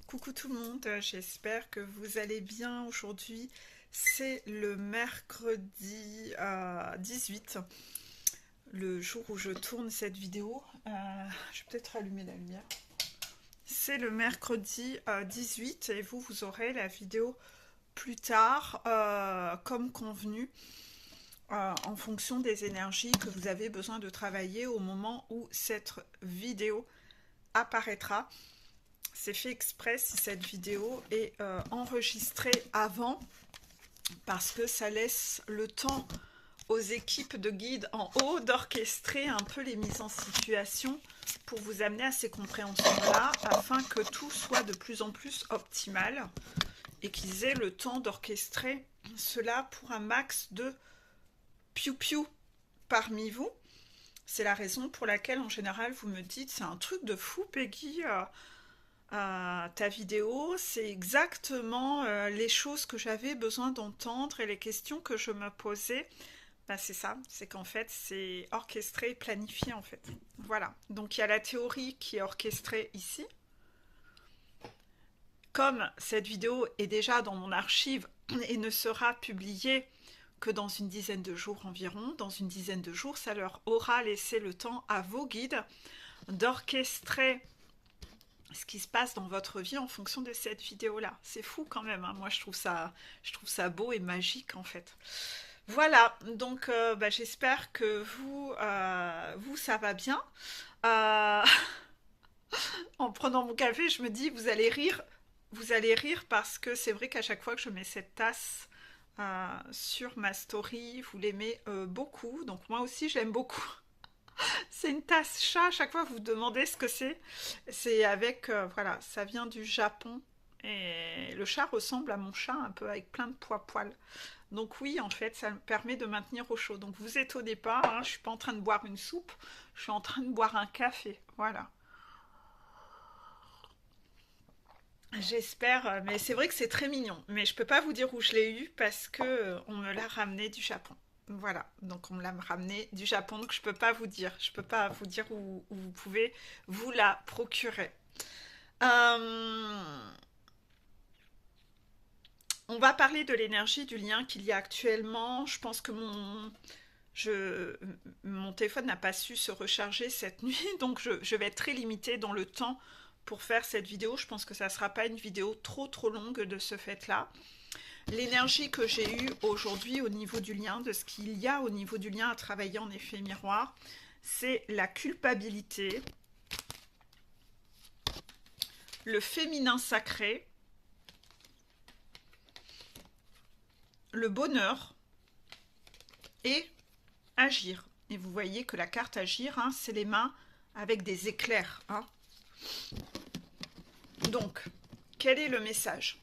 Coucou tout le monde, j'espère que vous allez bien aujourd'hui. C'est le mercredi 18, le jour où je tourne cette vidéo. Je vais peut-être allumer la lumière. C'est le mercredi 18 et vous aurez la vidéo plus tard, comme convenu, en fonction des énergies que vous avez besoin de travailler au moment où cette vidéo apparaîtra. C'est fait exprès si cette vidéo est enregistrée avant, parce que ça laisse le temps aux équipes de guides en haut d'orchestrer un peu les mises en situation pour vous amener à ces compréhensions-là, afin que tout soit de plus en plus optimal et qu'ils aient le temps d'orchestrer cela pour un max de piou-piou parmi vous. C'est la raison pour laquelle en général vous me dites: c'est un truc de fou Peggy, ta vidéo, c'est exactement les choses que j'avais besoin d'entendre et les questions que je me posais. Ben, c'est ça, c'est qu'en fait c'est orchestré et planifié en fait. Voilà, donc il y a la théorie qui est orchestrée ici. Comme cette vidéo est déjà dans mon archive et ne sera publiée que dans une dizaine de jours environ, dans une dizaine de jours, ça leur aura laissé le temps à vos guides d'orchestrer ce qui se passe dans votre vie en fonction de cette vidéo-là. C'est fou quand même, hein. Moi je trouve ça beau et magique en fait. Voilà, donc j'espère que vous ça va bien. Euh, En prenant mon café, je me dis vous allez rire parce que c'est vrai qu'à chaque fois que je mets cette tasse sur ma story, vous l'aimez beaucoup. Donc moi aussi j'aime beaucoup. C'est une tasse chat, à chaque fois vous vous demandez ce que c'est. C'est avec, voilà, ça vient du Japon. Et le chat ressemble à mon chat un peu avec plein de poils. Donc oui, en fait, ça me permet de maintenir au chaud. Donc vous étonnez pas, hein, je suis pas en train de boire une soupe, je suis en train de boire un café. Voilà. J'espère, mais c'est vrai que c'est très mignon. Mais je peux pas vous dire où je l'ai eu parce que on me l'a ramené du Japon. Voilà, donc on me l'a ramené du Japon, donc je peux pas vous dire. Je peux pas vous dire où vous pouvez vous la procurer. Euh, on va parler de l'énergie, du lien qu'il y a actuellement. Je pense que mon téléphone n'a pas su se recharger cette nuit, donc je vais être très limitée dans le temps pour faire cette vidéo. Je pense que ça ne sera pas une vidéo trop longue de ce fait-là. L'énergie que j'ai eue aujourd'hui au niveau du lien, de ce qu'il y a au niveau du lien à travailler en effet miroir, c'est la culpabilité, le féminin sacré, le bonheur et agir. Et vous voyez que la carte agir, hein, c'est les mains avec des éclairs. Hein. Donc, quel est le message?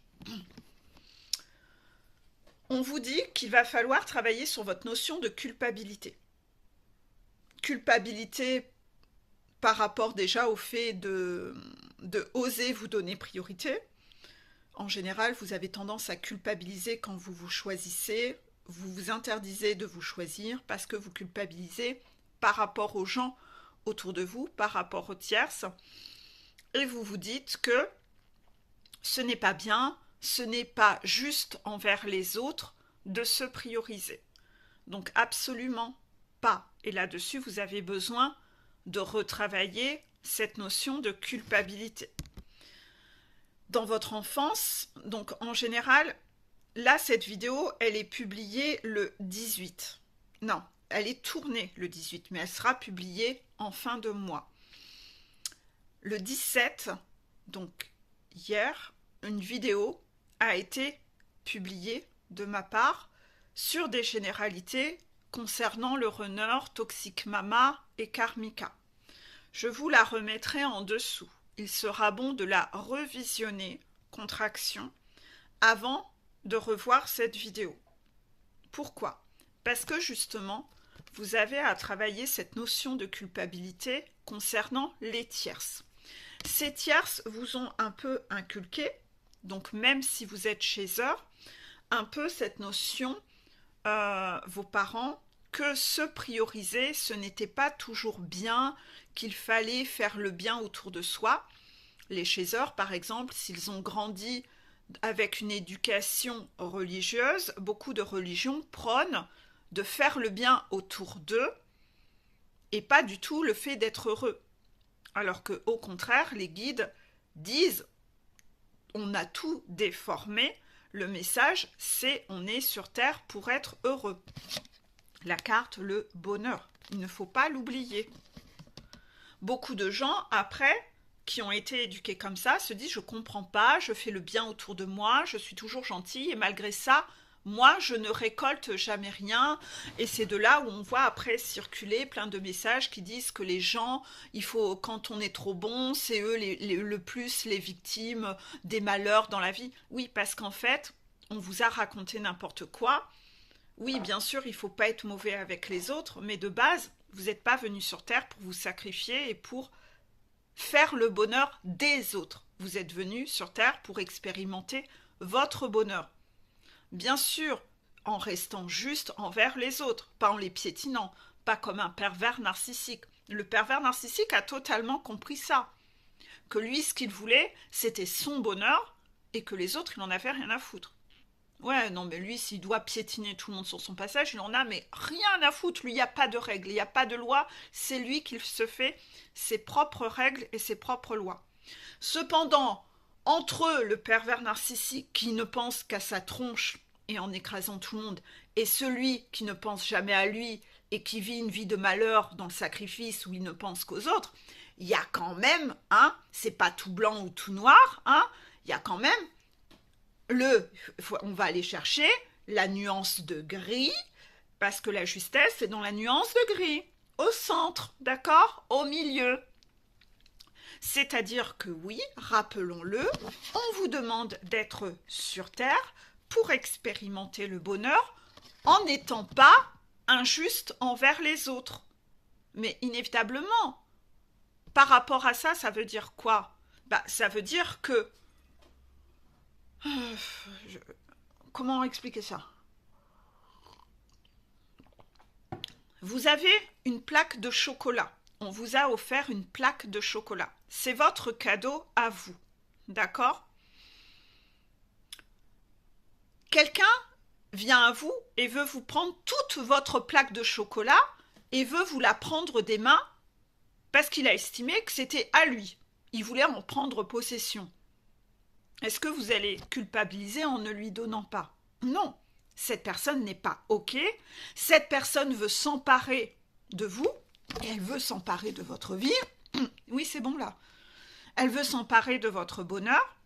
On vous dit qu'il va falloir travailler sur votre notion de culpabilité. Culpabilité par rapport déjà au fait de oser vous donner priorité. En général, vous avez tendance à culpabiliser quand vous vous choisissez, vous vous interdisez de vous choisir parce que vous culpabilisez par rapport aux gens autour de vous, par rapport aux tierces, et vous vous dites que ce n'est pas bien, ce n'est pas juste envers les autres de se prioriser. Donc absolument pas. Et là-dessus, vous avez besoin de retravailler cette notion de culpabilité. Dans votre enfance, donc en général, là, cette vidéo, elle est publiée le 18. Non, elle est tournée le 18, mais elle sera publiée en fin de mois. Le 17, donc hier, une vidéo a été publiée de ma part sur des généralités concernant le runner Toxic Mama et Karmika. Je vous la remettrai en dessous. Il sera bon de la revisionner, contraction, avant de revoir cette vidéo. Pourquoi? Parce que justement, vous avez à travailler cette notion de culpabilité concernant les tierces. Ces tierces vous ont un peu inculqué, donc même si vous êtes chez eux, un peu cette notion, vos parents, que se prioriser, ce n'était pas toujours bien, qu'il fallait faire le bien autour de soi. Les chasseurs, par exemple, s'ils ont grandi avec une éducation religieuse, beaucoup de religions prônent de faire le bien autour d'eux et pas du tout le fait d'être heureux. Alors que, au contraire, les guides disent on a tout déformé, le message c'est on est sur terre pour être heureux. La carte, le bonheur, il ne faut pas l'oublier. Beaucoup de gens, après, qui ont été éduqués comme ça, se disent je comprends pas, je fais le bien autour de moi, je suis toujours gentil et malgré ça, moi je ne récolte jamais rien. Et c'est de là où on voit après circuler plein de messages qui disent que les gens, il faut, quand on est trop bon, c'est eux le plus les victimes des malheurs dans la vie. Oui, parce qu'en fait, on vous a raconté n'importe quoi. Oui, bien sûr, il ne faut pas être mauvais avec les autres, mais de base, vous n'êtes pas venu sur Terre pour vous sacrifier et pour faire le bonheur des autres. Vous êtes venu sur Terre pour expérimenter votre bonheur. Bien sûr, en restant juste envers les autres, pas en les piétinant, pas comme un pervers narcissique. Le pervers narcissique a totalement compris ça. Que lui, ce qu'il voulait, c'était son bonheur et que les autres, il n'en avait rien à foutre. Ouais, non, mais lui, s'il doit piétiner tout le monde sur son passage, il en a mais rien à foutre. Lui, il n'y a pas de règles, il n'y a pas de loi. C'est lui qui se fait ses propres règles et ses propres lois. Cependant, entre eux, le pervers narcissique qui ne pense qu'à sa tronche et en écrasant tout le monde, et celui qui ne pense jamais à lui et qui vit une vie de malheur dans le sacrifice où il ne pense qu'aux autres, il y a quand même, hein, c'est pas tout blanc ou tout noir, hein, il y a quand même on va aller chercher la nuance de gris, parce que la justesse est dans la nuance de gris, au centre, d'accord, au milieu. C'est-à-dire que oui, rappelons-le, on vous demande d'être sur Terre pour expérimenter le bonheur en n'étant pas injuste envers les autres. Mais inévitablement, par rapport à ça, ça veut dire quoi? Ça veut dire que comment expliquer ça? Vous avez une plaque de chocolat. On vous a offert une plaque de chocolat. C'est votre cadeau à vous. D'accord? Quelqu'un vient à vous et veut vous prendre toute votre plaque de chocolat et veut vous la prendre des mains parce qu'il a estimé que c'était à lui. Il voulait en prendre possession. Est-ce que vous allez culpabiliser en ne lui donnant pas? Non, cette personne n'est pas OK. Cette personne veut s'emparer de vous et elle veut s'emparer de votre vie. Oui, c'est bon là. Elle veut s'emparer de votre bonheur.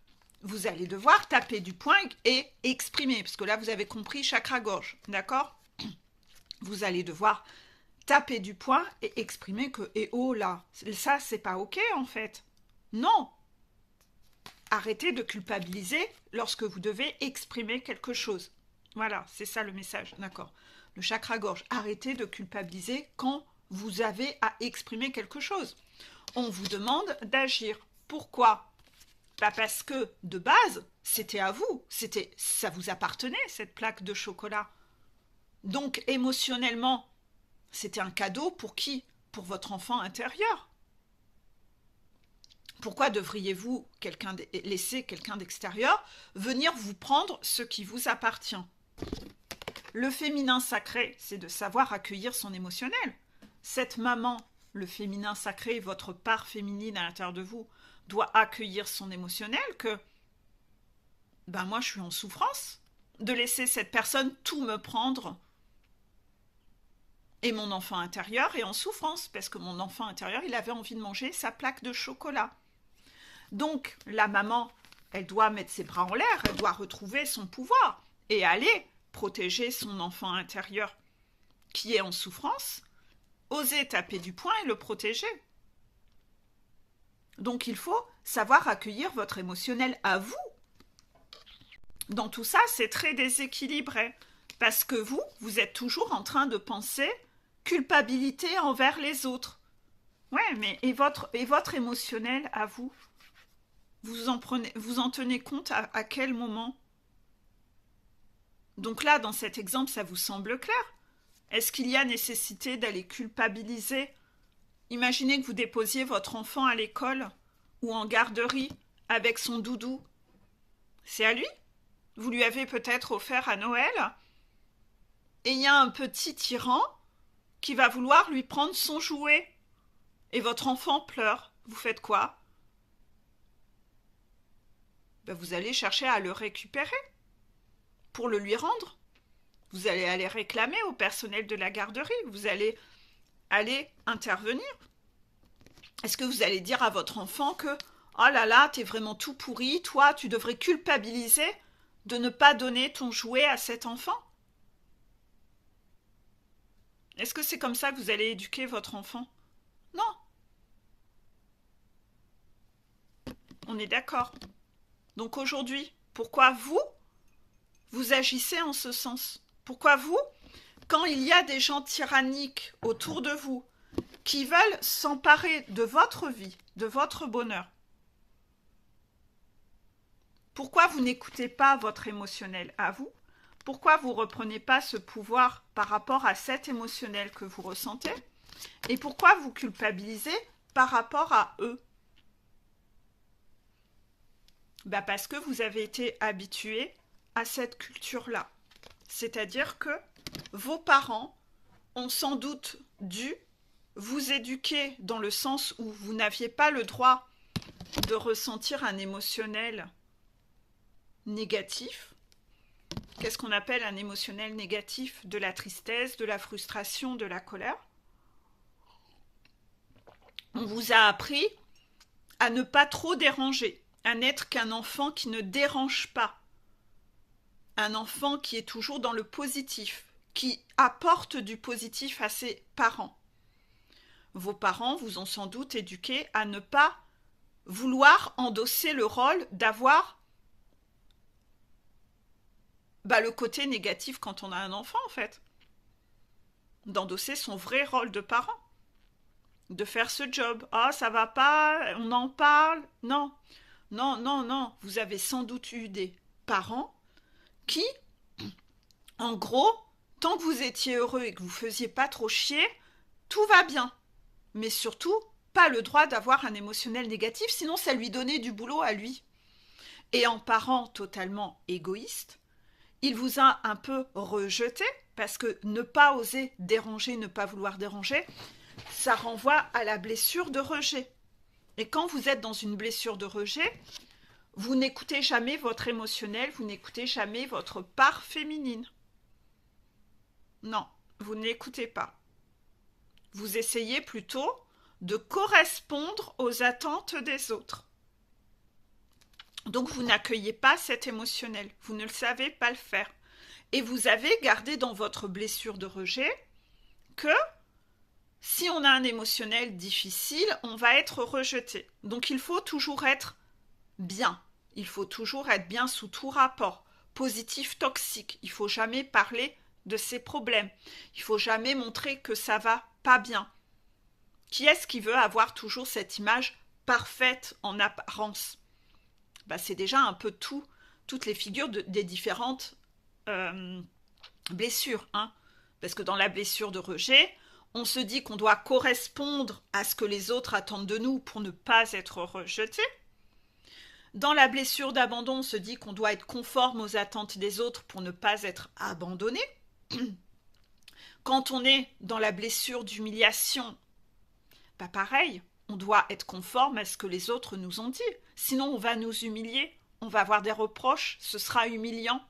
Vous allez devoir taper du poing et exprimer, parce que là, vous avez compris chakra-gorge, d'accord? Vous allez devoir taper du poing et exprimer que, et oh là, ça, c'est pas OK en fait. Non, arrêtez de culpabiliser lorsque vous devez exprimer quelque chose. Voilà, c'est ça le message, d'accord. Le chakra-gorge, arrêtez de culpabiliser quand vous avez à exprimer quelque chose. On vous demande d'agir. Pourquoi? Parce que, de base, c'était à vous. Ça vous appartenait, cette plaque de chocolat. Donc, émotionnellement, c'était un cadeau pour qui? Pour votre enfant intérieur. Pourquoi devriez-vous laisser quelqu'un d'extérieur venir vous prendre ce qui vous appartient? Le féminin sacré, c'est de savoir accueillir son émotionnel. Cette maman, le féminin sacré, votre part féminine à l'intérieur de vous, doit accueillir son émotionnel que moi je suis en souffrance de laisser cette personne tout me prendre. Et mon enfant intérieur est en souffrance parce que mon enfant intérieur, il avait envie de manger sa plaque de chocolat. Donc, la maman, elle doit mettre ses bras en l'air, elle doit retrouver son pouvoir et aller protéger son enfant intérieur qui est en souffrance, oser taper du poing et le protéger. Donc, il faut savoir accueillir votre émotionnel à vous. Dans tout ça, c'est très déséquilibré parce que vous êtes toujours en train de penser culpabilité envers les autres. Ouais, mais et votre émotionnel à vous? Vous en tenez compte à quel moment? Donc là, dans cet exemple, ça vous semble clair? Est-ce qu'il y a nécessité d'aller culpabiliser? Imaginez que vous déposiez votre enfant à l'école ou en garderie avec son doudou, c'est à lui. Vous lui avez peut-être offert à Noël. Et il y a un petit tyran qui va vouloir lui prendre son jouet. Et votre enfant pleure. Vous faites quoi? Ben, vous allez chercher à le récupérer pour le lui rendre. Vous allez aller réclamer au personnel de la garderie. Vous allez aller intervenir. Est-ce que vous allez dire à votre enfant que « Oh là là, t'es vraiment tout pourri, toi, tu devrais culpabiliser de ne pas donner ton jouet à cet enfant ?» Est-ce que c'est comme ça que vous allez éduquer votre enfant? Non. On est d'accord. Donc aujourd'hui, pourquoi vous agissez en ce sens? Pourquoi vous, quand il y a des gens tyranniques autour de vous, qui veulent s'emparer de votre vie, de votre bonheur, pourquoi vous n'écoutez pas votre émotionnel à vous? Pourquoi vous ne reprenez pas ce pouvoir par rapport à cet émotionnel que vous ressentez? Et pourquoi vous culpabilisez par rapport à eux? Ben parce que vous avez été habitué à cette culture-là. C'est-à-dire que vos parents ont sans doute dû vous éduquer dans le sens où vous n'aviez pas le droit de ressentir un émotionnel négatif. Qu'est-ce qu'on appelle un émotionnel négatif? De la tristesse, de la frustration, de la colère. On vous a appris à ne pas trop déranger, à n'être qu'un enfant qui ne dérange pas. Un enfant qui est toujours dans le positif, qui apporte du positif à ses parents. Vos parents vous ont sans doute éduqué à ne pas vouloir endosser le rôle d'avoir le côté négatif quand on a un enfant, en fait. D'endosser son vrai rôle de parent. De faire ce job. Ah, ça va pas, on en parle. Non, non, non, non. Vous avez sans doute eu des parents qui, en gros, tant que vous étiez heureux et que vous faisiez pas trop chier, tout va bien. Mais surtout, pas le droit d'avoir un émotionnel négatif, sinon ça lui donnait du boulot à lui. Et en parent totalement égoïste, il vous a un peu rejeté, parce que ne pas oser déranger, ne pas vouloir déranger, ça renvoie à la blessure de rejet. Et quand vous êtes dans une blessure de rejet, vous n'écoutez jamais votre émotionnel, vous n'écoutez jamais votre part féminine. Non, vous n'écoutez pas. Vous essayez plutôt de correspondre aux attentes des autres. Donc vous n'accueillez pas cet émotionnel, vous ne le savez pas le faire. Et vous avez gardé dans votre blessure de rejet que si on a un émotionnel difficile, on va être rejeté. Donc il faut toujours être bien. Il faut toujours être bien sous tout rapport. Positif, toxique. Il ne faut jamais parler de ses problèmes. Il ne faut jamais montrer que ça va pas bien. Qui est-ce qui veut avoir toujours cette image parfaite en apparence? C'est déjà un peu toutes les figures des différentes blessures. Parce que dans la blessure de rejet, on se dit qu'on doit correspondre à ce que les autres attendent de nous pour ne pas être rejeté. Dans la blessure d'abandon, on se dit qu'on doit être conforme aux attentes des autres pour ne pas être abandonné. Quand on est dans la blessure d'humiliation, pareil, on doit être conforme à ce que les autres nous ont dit. Sinon, on va nous humilier, on va avoir des reproches, ce sera humiliant.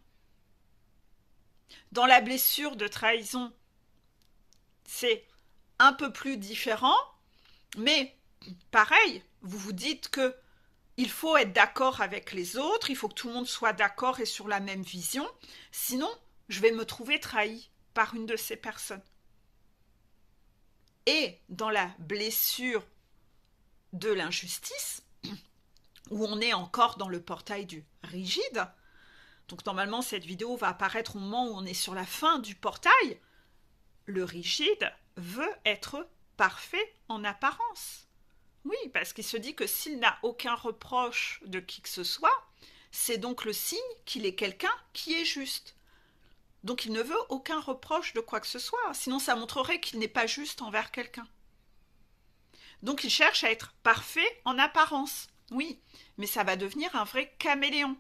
Dans la blessure de trahison, c'est un peu plus différent, mais pareil, vous vous dites que il faut être d'accord avec les autres, il faut que tout le monde soit d'accord et sur la même vision, sinon je vais me trouver trahi par une de ces personnes. Et dans la blessure de l'injustice, où on est encore dans le portail du rigide, donc normalement cette vidéo va apparaître au moment où on est sur la fin du portail, le rigide veut être parfait en apparence. Oui, parce qu'il se dit que s'il n'a aucun reproche de qui que ce soit, c'est donc le signe qu'il est quelqu'un qui est juste. Donc il ne veut aucun reproche de quoi que ce soit, sinon ça montrerait qu'il n'est pas juste envers quelqu'un. Donc il cherche à être parfait en apparence. Oui, mais ça va devenir un vrai caméléon.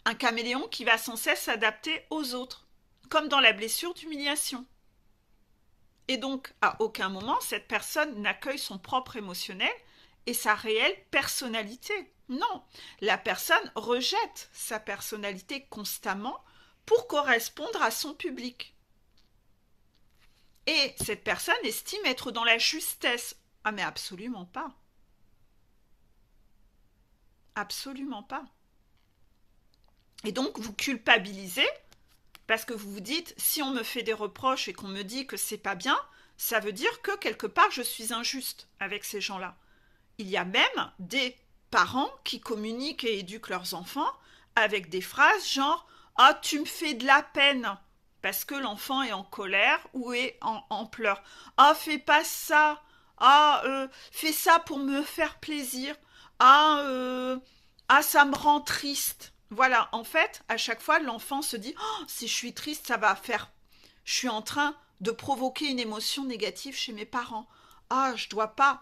Un caméléon qui va sans cesse s'adapter aux autres, comme dans la blessure d'humiliation. Et donc, à aucun moment, cette personne n'accueille son propre émotionnel et sa réelle personnalité. Non, la personne rejette sa personnalité constamment pour correspondre à son public. Et cette personne estime être dans la justesse. Ah mais absolument pas. Absolument pas. Et donc vous culpabilisez parce que vous vous dites, si on me fait des reproches et qu'on me dit que c'est pas bien, ça veut dire que quelque part je suis injuste avec ces gens-là. Il y a même des parents qui communiquent et éduquent leurs enfants avec des phrases genre « Ah, tu me fais de la peine !» parce que l'enfant est en colère ou est en pleurs. « Ah, fais pas ça !»« Ah, fais ça pour me faire plaisir !»« Ah, ça me rend triste !» Voilà, en fait, à chaque fois, l'enfant se dit oh, « Si je suis triste, ça va faire... Je suis en train de provoquer une émotion négative chez mes parents. Ah, je dois pas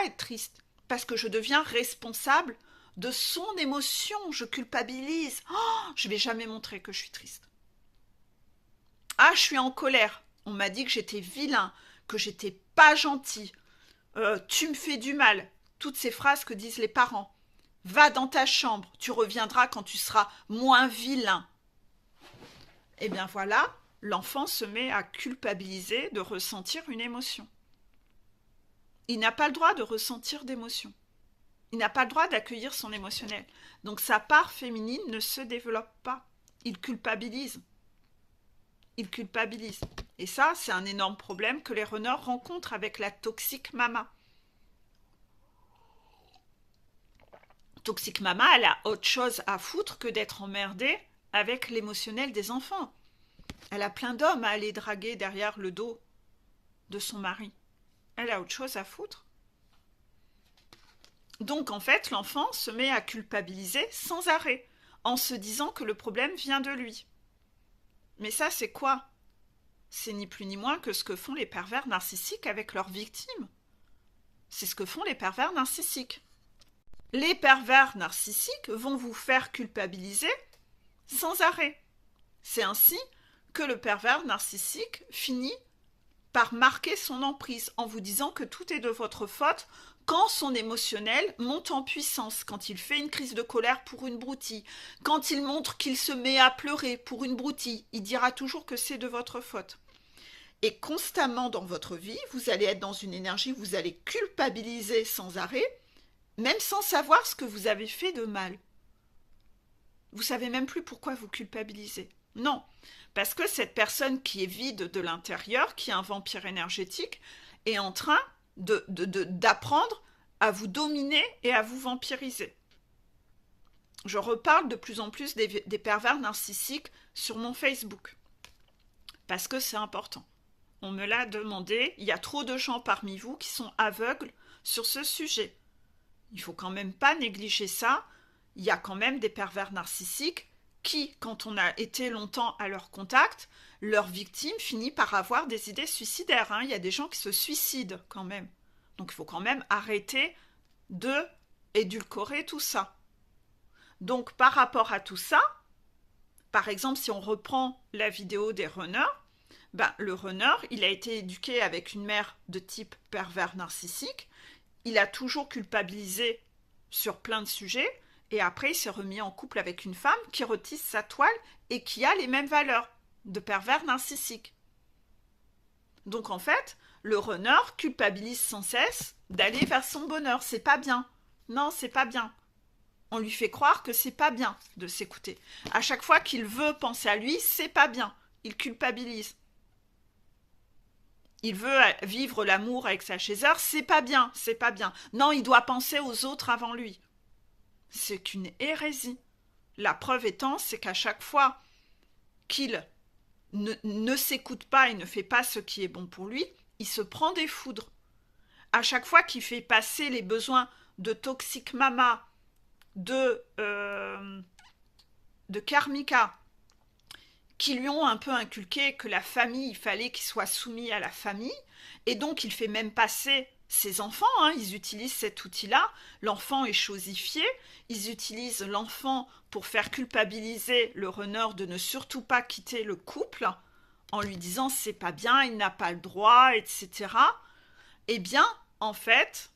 être triste. » Parce que je deviens responsable de son émotion, je culpabilise. Oh, je ne vais jamais montrer que je suis triste. Ah, je suis en colère. On m'a dit que j'étais vilain, que j'étais pas gentil. Tu me fais du mal. Toutes ces phrases que disent les parents. Va dans ta chambre, tu reviendras quand tu seras moins vilain. Eh bien voilà, l'enfant se met à culpabiliser de ressentir une émotion. Il n'a pas le droit de ressentir d'émotion. Il n'a pas le droit d'accueillir son émotionnel. Donc sa part féminine ne se développe pas. Il culpabilise. Il culpabilise. Et ça, c'est un énorme problème que les runners rencontrent avec la toxic mama. Toxic mama, elle a autre chose à foutre que d'être emmerdée avec l'émotionnel des enfants. Elle a plein d'hommes à aller draguer derrière le dos de son mari. Elle a autre chose à foutre. Donc en fait, l'enfant se met à culpabiliser sans arrêt, en se disant que le problème vient de lui. Mais ça, c'est quoi? C'est ni plus ni moins que ce que font les pervers narcissiques avec leurs victimes. C'est ce que font les pervers narcissiques. Les pervers narcissiques vont vous faire culpabiliser sans arrêt. C'est ainsi que le pervers narcissique finit par marquer son emprise en vous disant que tout est de votre faute quand son émotionnel monte en puissance, quand il fait une crise de colère pour une broutille, quand il montre qu'il se met à pleurer pour une broutille, il dira toujours que c'est de votre faute. Et constamment dans votre vie, vous allez être dans une énergie, vous allez culpabiliser sans arrêt, même sans savoir ce que vous avez fait de mal. Vous savez même plus pourquoi vous culpabilisez. Non, parce que cette personne qui est vide de l'intérieur, qui est un vampire énergétique, est en train d'apprendre à vous dominer et à vous vampiriser. Je reparle de plus en plus des pervers narcissiques sur mon Facebook, parce que c'est important. On me l'a demandé, il y a trop de gens parmi vous qui sont aveugles sur ce sujet. Il ne faut quand même pas négliger ça. Il y a quand même des pervers narcissiques qui, quand on a été longtemps à leur contact, leur victime finit par avoir des idées suicidaires. Il y a des gens qui se suicident quand même. Donc il faut quand même arrêter de édulcorer tout ça. Donc par rapport à tout ça, par exemple, si on reprend la vidéo des runners, le runner, il a été éduqué avec une mère de type pervers narcissique. Il a toujours culpabilisé sur plein de sujets. Et après, il s'est remis en couple avec une femme qui retisse sa toile et qui a les mêmes valeurs de pervers narcissique. Donc en fait, le runner culpabilise sans cesse d'aller vers son bonheur. C'est pas bien. Non, c'est pas bien. On lui fait croire que c'est pas bien de s'écouter. À chaque fois qu'il veut penser à lui, c'est pas bien. Il culpabilise. Il veut vivre l'amour avec sa chaiseur, c'est pas bien, c'est pas bien. Non, il doit penser aux autres avant lui. C'est une hérésie. La preuve étant, c'est qu'à chaque fois qu'il ne s'écoute pas et ne fait pas ce qui est bon pour lui, il se prend des foudres. À chaque fois qu'il fait passer les besoins de toxic mama, de karmika, qui lui ont un peu inculqué que la famille, il fallait qu'il soit soumis à la famille, et donc il fait même passer ces enfants, hein, ils utilisent cet outil-là, l'enfant est chosifié, ils utilisent l'enfant pour faire culpabiliser le runner de ne surtout pas quitter le couple, en lui disant c'est pas bien, il n'a pas le droit, etc. Eh bien, en fait,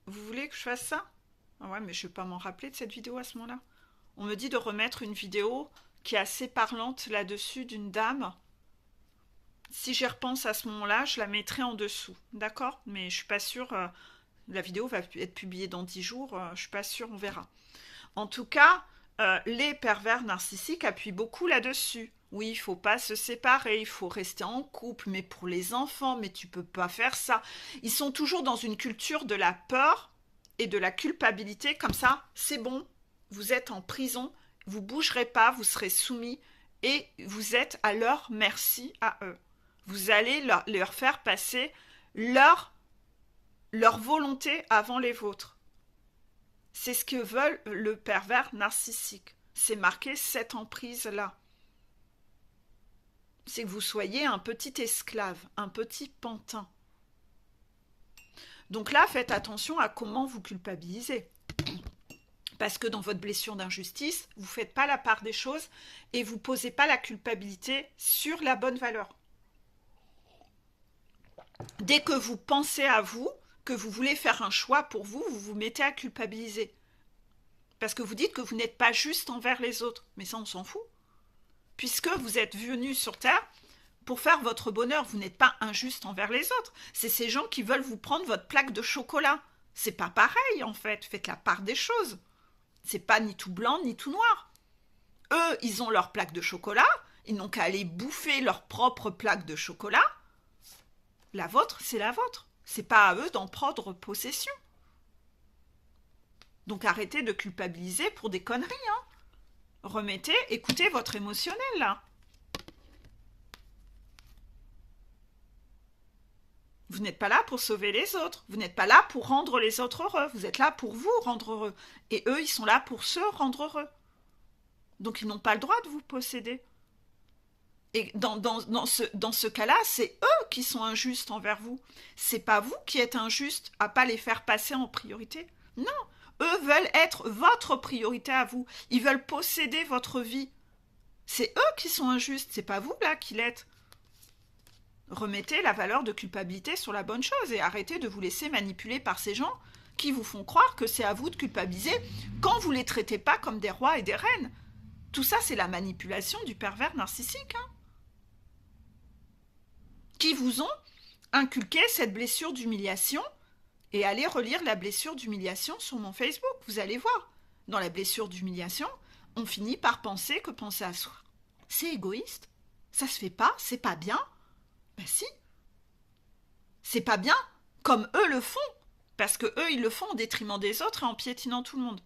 vous voulez que je fasse ça? Ah ouais, mais je vais pas m'en rappeler de cette vidéo à ce moment-là. On me dit de remettre une vidéo qui est assez parlante là-dessus d'une dame. Si j'y repense à ce moment-là, je la mettrai en dessous, d'accord? Mais je suis pas sûre, la vidéo va être publiée dans 10 jours, je suis pas sûre, on verra. En tout cas, les pervers narcissiques appuient beaucoup là-dessus. Oui, il faut pas se séparer, il faut rester en couple, mais pour les enfants, mais tu peux pas faire ça. Ils sont toujours dans une culture de la peur et de la culpabilité, comme ça, c'est bon, vous êtes en prison, vous bougerez pas, vous serez soumis et vous êtes à leur merci à eux. Vous allez leur faire passer leur volonté avant les vôtres. C'est ce que veut le pervers narcissique. C'est marqué cette emprise-là. C'est que vous soyez un petit esclave, un petit pantin. Donc là, faites attention à comment vous culpabilisez. Parce que dans votre blessure d'injustice, vous ne faites pas la part des choses et vous ne posez pas la culpabilité sur la bonne valeur. Dès que vous pensez à vous, que vous voulez faire un choix pour vous, vous vous mettez à culpabiliser. Parce que vous dites que vous n'êtes pas juste envers les autres. Mais ça, on s'en fout. Puisque vous êtes venu sur Terre pour faire votre bonheur. Vous n'êtes pas injuste envers les autres. C'est ces gens qui veulent vous prendre votre plaque de chocolat. C'est pas pareil, en fait. Faites la part des choses. C'est pas ni tout blanc, ni tout noir. Eux, ils ont leur plaque de chocolat. Ils n'ont qu'à aller bouffer leur propre plaque de chocolat. La vôtre, c'est la vôtre. C'est pas à eux d'en prendre possession. Donc arrêtez de culpabiliser pour des conneries, hein. Remettez, écoutez votre émotionnel, là. Vous n'êtes pas là pour sauver les autres. Vous n'êtes pas là pour rendre les autres heureux. Vous êtes là pour vous rendre heureux. Et eux, ils sont là pour se rendre heureux. Donc ils n'ont pas le droit de vous posséder. Et dans ce cas-là, c'est eux qui sont injustes envers vous. C'est pas vous qui êtes injuste à pas les faire passer en priorité. Non, eux veulent être votre priorité à vous. Ils veulent posséder votre vie. C'est eux qui sont injustes, c'est pas vous là qui l'êtes. Remettez la valeur de culpabilité sur la bonne chose et arrêtez de vous laisser manipuler par ces gens qui vous font croire que c'est à vous de culpabiliser quand vous les traitez pas comme des rois et des reines. Tout ça, c'est la manipulation du pervers narcissique, hein, qui vous ont inculqué cette blessure d'humiliation. Et allez relire la blessure d'humiliation sur mon Facebook, vous allez voir. Dans la blessure d'humiliation, on finit par penser que penser à soi, c'est égoïste, ça se fait pas, c'est pas bien. Ben si, c'est pas bien comme eux le font, parce que eux ils le font au détriment des autres et en piétinant tout le monde.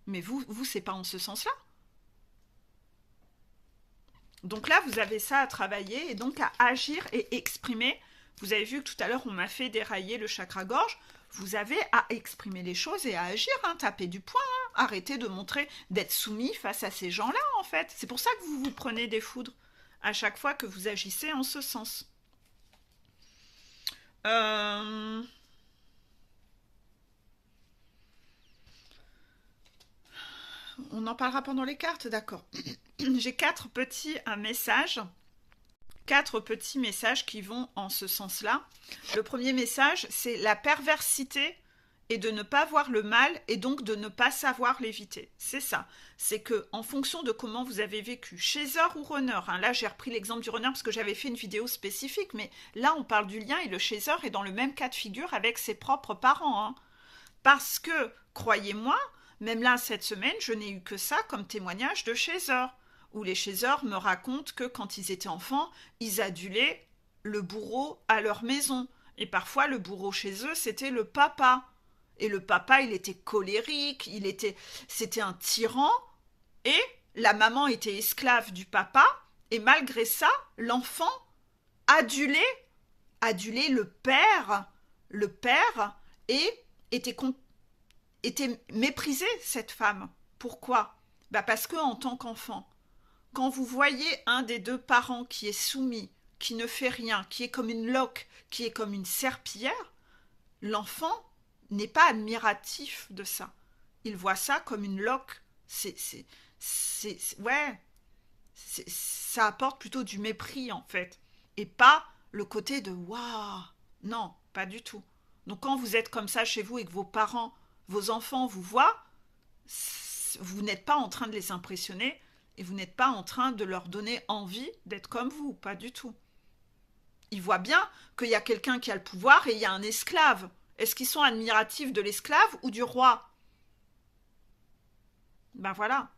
Mais vous c'est pas en ce sens-là. Donc là, vous avez ça à travailler et donc à agir et exprimer. Vous avez vu que tout à l'heure, on m'a fait dérailler le chakra-gorge. Vous avez à exprimer les choses et à agir, hein, taper du poing. Hein. Arrêtez de montrer, d'être soumis face à ces gens-là, en fait. C'est pour ça que vous vous prenez des foudres à chaque fois que vous agissez en ce sens. On en parlera pendant les cartes, d'accord. J'ai 4 petits messages. 4 petits messages qui vont en ce sens-là. Le premier message, c'est la perversité et de ne pas voir le mal et donc de ne pas savoir l'éviter. C'est ça. C'est que en fonction de comment vous avez vécu, chaser ou runner, hein, là j'ai repris l'exemple du runner parce que j'avais fait une vidéo spécifique, mais là on parle du lien et le chaser est dans le même cas de figure avec ses propres parents. Hein. Parce que, croyez-moi, même là cette semaine, je n'ai eu que ça comme témoignage de chaser. Où les chasers me racontent que quand ils étaient enfants, ils adulaient le bourreau à leur maison. Et parfois, le bourreau chez eux, c'était le papa. Et le papa, il était colérique, c'était un tyran. Et la maman était esclave du papa. Et malgré ça, l'enfant adulait le père. Le père et était méprisé, cette femme. Pourquoi ? Parce qu'en tant qu'enfant, quand vous voyez un des deux parents qui est soumis, qui ne fait rien, qui est comme une loque, qui est comme une serpillière, l'enfant n'est pas admiratif de ça. Il voit ça comme une loque. Ouais, ça apporte plutôt du mépris en fait, et pas le côté de waouh. Non, pas du tout. Donc quand vous êtes comme ça chez vous et que vos parents, vos enfants vous voient, vous n'êtes pas en train de les impressionner et vous n'êtes pas en train de leur donner envie d'être comme vous, pas du tout. Ils voient bien qu'il y a quelqu'un qui a le pouvoir et il y a un esclave. Est-ce qu'ils sont admiratifs de l'esclave ou du roi? Ben voilà.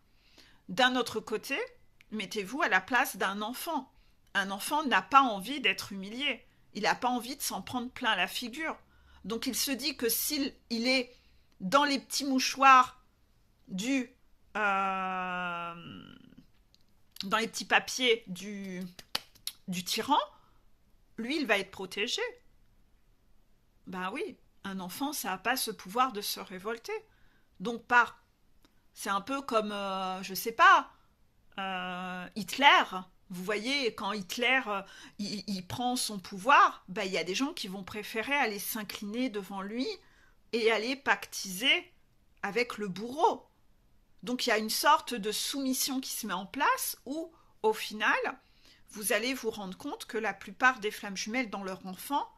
D'un autre côté, mettez-vous à la place d'un enfant. Un enfant n'a pas envie d'être humilié. Il n'a pas envie de s'en prendre plein la figure. Donc il se dit que s'il est dans les petits mouchoirs dans les petits papiers du tyran, lui, il va être protégé. Ben oui, un enfant, ça n'a pas ce pouvoir de se révolter. Donc c'est un peu comme, je sais pas, Hitler. Vous voyez, quand Hitler il prend son pouvoir, ben, il y a des gens qui vont préférer aller s'incliner devant lui et aller pactiser avec le bourreau. Donc il y a une sorte de soumission qui se met en place où, au final, vous allez vous rendre compte que la plupart des flammes jumelles dans leur enfant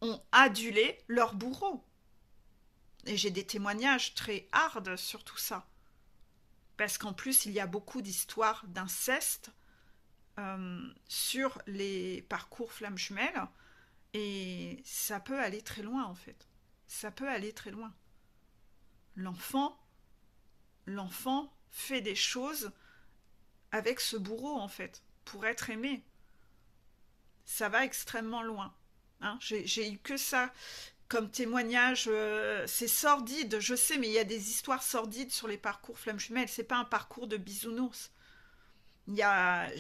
ont adulé leur bourreau. Et j'ai des témoignages très hard sur tout ça. Parce qu'en plus, il y a beaucoup d'histoires d'inceste sur les parcours flammes jumelles. Et ça peut aller très loin, en fait. Ça peut aller très loin. L'enfant fait des choses avec ce bourreau, en fait, pour être aimé. Ça va extrêmement loin. Hein, j'ai eu que ça comme témoignage. C'est sordide, je sais, mais il y a des histoires sordides sur les parcours flammes jumelles. C'est pas un parcours de bisounours.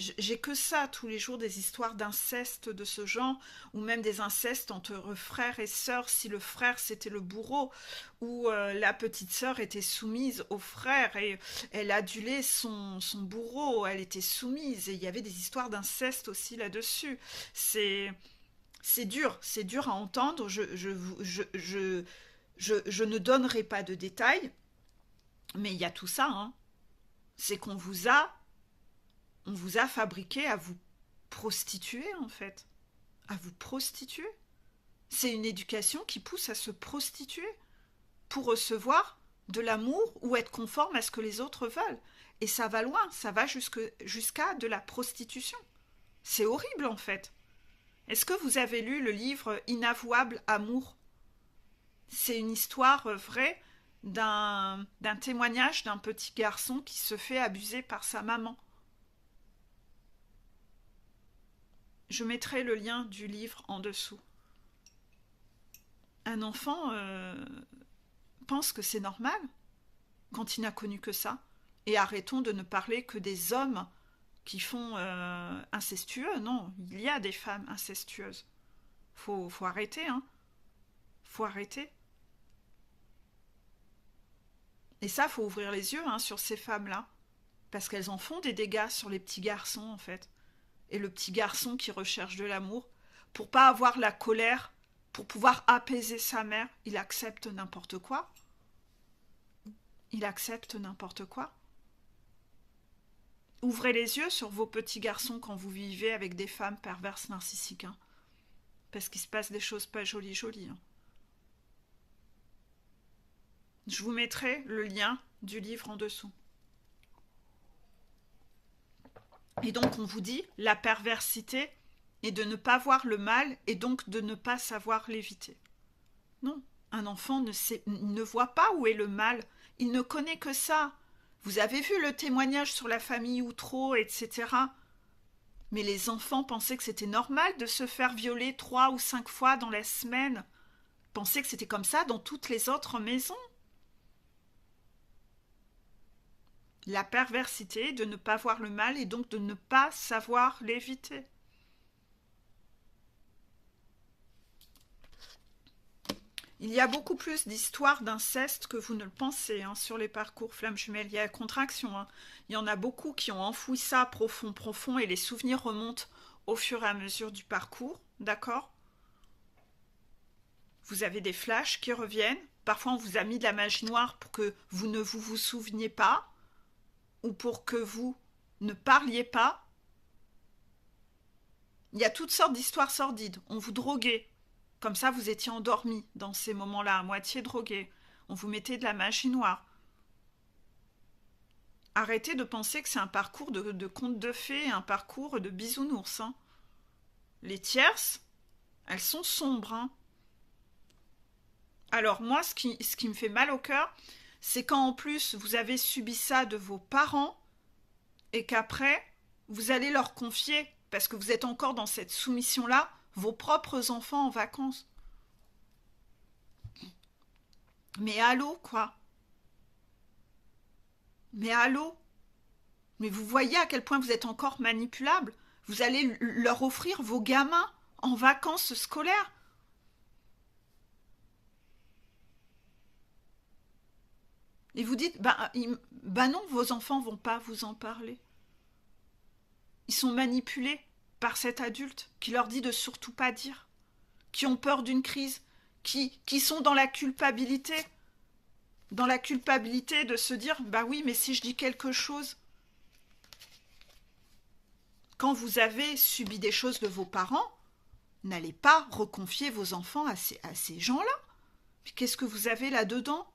J'ai que ça tous les jours, des histoires d'inceste de ce genre, ou même des incestes entre frères et sœurs, si le frère c'était le bourreau, ou la petite sœur était soumise au frère et elle adulait son bourreau, elle était soumise, et il y avait des histoires d'inceste aussi là-dessus. C'est dur à entendre, je ne donnerai pas de détails, mais il y a tout ça, hein. C'est qu'on vous a fabriqué à vous prostituer, en fait. À vous prostituer. C'est une éducation qui pousse à se prostituer pour recevoir de l'amour ou être conforme à ce que les autres veulent. Et ça va loin, ça va jusqu'à de la prostitution. C'est horrible, en fait. Est-ce que vous avez lu le livre Inavouable Amour? C'est une histoire vraie d'un témoignage d'un petit garçon qui se fait abuser par sa maman. Je mettrai le lien du livre en dessous. Un enfant pense que c'est normal quand il n'a connu que ça. Et arrêtons de ne parler que des hommes qui font incestueux. Non, il y a des femmes incestueuses. Faut arrêter, hein. Faut arrêter. Et ça, faut ouvrir les yeux hein, sur ces femmes-là. Parce qu'elles en font des dégâts sur les petits garçons, en fait. Et le petit garçon qui recherche de l'amour, pour pas avoir la colère, pour pouvoir apaiser sa mère, il accepte n'importe quoi. Il accepte n'importe quoi. Ouvrez les yeux sur vos petits garçons quand vous vivez avec des femmes perverses narcissiques. Hein, parce qu'il se passe des choses pas jolies. Hein. Je vous mettrai le lien du livre en dessous. Et donc on vous dit, la perversité est de ne pas voir le mal et donc de ne pas savoir l'éviter. Non, un enfant ne voit pas où est le mal, il ne connaît que ça. Vous avez vu le témoignage sur la famille Outreau, etc. Mais les enfants pensaient que c'était normal de se faire violer 3 ou 5 fois dans la semaine. Pensaient que c'était comme ça dans toutes les autres maisons. La perversité de ne pas voir le mal et donc de ne pas savoir l'éviter. Il y a beaucoup plus d'histoires d'inceste que vous ne le pensez hein, sur les parcours flammes jumelles. Il y a la contraction. Hein. Il y en a beaucoup qui ont enfoui ça profond et les souvenirs remontent au fur et à mesure du parcours, d'accord? Vous avez des flashs qui reviennent. Parfois, on vous a mis de la magie noire pour que vous ne vous souveniez pas ou pour que vous ne parliez pas. Il y a toutes sortes d'histoires sordides. On vous droguait. Comme ça, vous étiez endormi dans ces moments-là, à moitié drogué. On vous mettait de la magie noire. Arrêtez de penser que c'est un parcours de contes de fées, un parcours de bisounours. Hein. Les tierces, elles sont sombres. Hein. Alors moi, ce qui me fait mal au cœur, c'est quand en plus vous avez subi ça de vos parents et qu'après, vous allez leur confier, parce que vous êtes encore dans cette soumission-là, vos propres enfants en vacances. Mais allô, quoi? Mais allô? Mais vous voyez à quel point vous êtes encore manipulable? Vous allez leur offrir vos gamins en vacances scolaires? Et vous dites, bah non, vos enfants vont pas vous en parler. Ils sont manipulés par cet adulte qui leur dit de surtout pas dire, qui ont peur d'une crise, qui sont dans la culpabilité de se dire, bah oui, mais si je dis quelque chose, quand vous avez subi des choses de vos parents, n'allez pas reconfier vos enfants à ces gens-là. Mais qu'est-ce que vous avez là-dedans?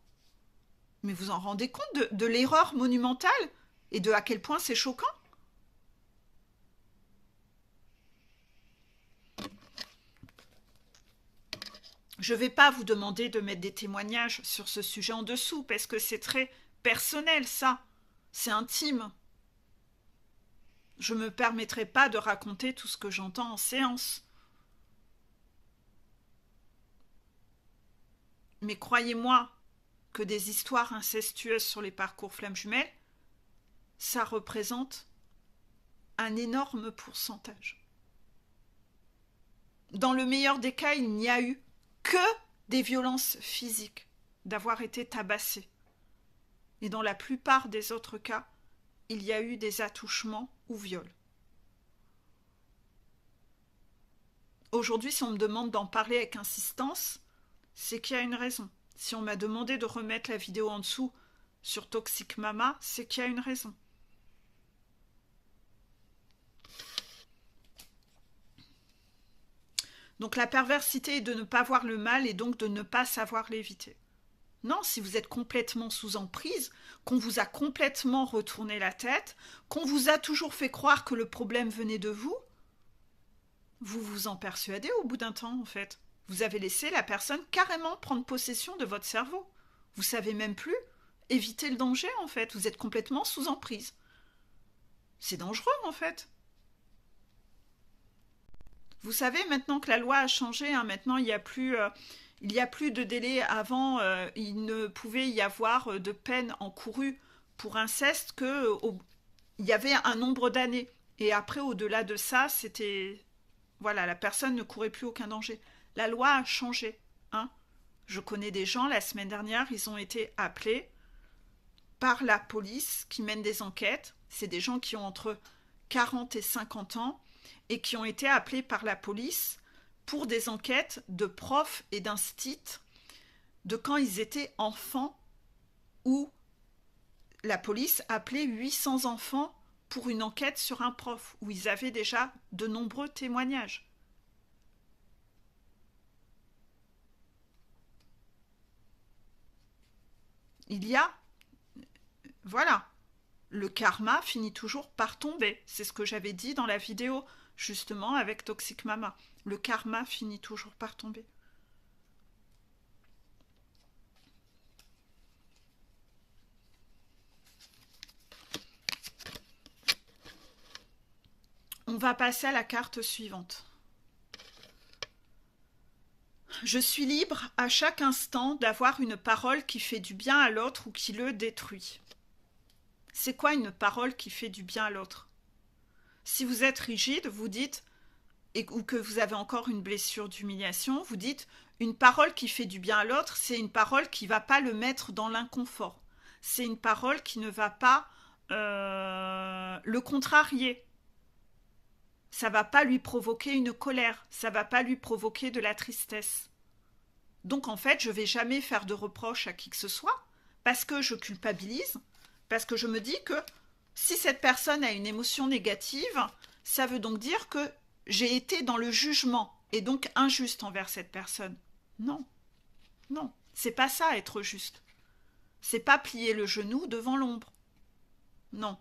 Mais vous en rendez compte de l'erreur monumentale et de à quel point c'est choquant? Je ne vais pas vous demander de mettre des témoignages sur ce sujet en dessous, parce que c'est très personnel, ça. C'est intime. Je ne me permettrai pas de raconter tout ce que j'entends en séance. Mais croyez-moi que des histoires incestueuses sur les parcours flammes jumelles, ça représente un énorme pourcentage. Dans le meilleur des cas, il n'y a eu que des violences physiques, d'avoir été tabassé. Et dans la plupart des autres cas, il y a eu des attouchements ou viols. Aujourd'hui, si on me demande d'en parler avec insistance, c'est qu'il y a une raison. Si on m'a demandé de remettre la vidéo en dessous sur Toxic Mama, c'est qu'il y a une raison. Donc la perversité est de ne pas voir le mal et donc de ne pas savoir l'éviter. Non, si vous êtes complètement sous emprise, qu'on vous a complètement retourné la tête, qu'on vous a toujours fait croire que le problème venait de vous, vous vous en persuadez au bout d'un temps, en fait. Vous avez laissé la personne carrément prendre possession de votre cerveau. Vous savez même plus éviter le danger, en fait. Vous êtes complètement sous emprise. C'est dangereux, en fait. Vous savez, maintenant que la loi a changé, hein, maintenant il n'y a plus de délai. Avant, il ne pouvait y avoir de peine encourue pour inceste il y avait un nombre d'années. Et après, au-delà de ça, c'était... Voilà, la personne ne courait plus aucun danger. La loi a changé. Hein. Je connais des gens, la semaine dernière, ils ont été appelés par la police qui mène des enquêtes. C'est des gens qui ont entre 40 et 50 ans et qui ont été appelés par la police pour des enquêtes de profs et d'instits de quand ils étaient enfants, où la police appelait 800 enfants pour une enquête sur un prof, où ils avaient déjà de nombreux témoignages. Il y a... Voilà. Le karma finit toujours par tomber. C'est ce que j'avais dit dans la vidéo, justement, avec Toxic Mama. Le karma finit toujours par tomber. On va passer à la carte suivante. Je suis libre à chaque instant d'avoir une parole qui fait du bien à l'autre ou qui le détruit. C'est quoi une parole qui fait du bien à l'autre? Si vous êtes rigide, vous dites, ou que vous avez encore une blessure d'humiliation, vous dites, une parole qui fait du bien à l'autre, c'est une parole qui ne va pas le mettre dans l'inconfort. C'est une parole qui ne va pas le contrarier. ça va pas lui provoquer une colère, ça va pas lui provoquer de la tristesse. Donc en fait, je vais jamais faire de reproches à qui que ce soit, parce que je culpabilise, parce que je me dis que si cette personne a une émotion négative, ça veut donc dire que j'ai été dans le jugement et donc injuste envers cette personne. Non, non, c'est pas ça être juste. C'est pas plier le genou devant l'ombre. Non.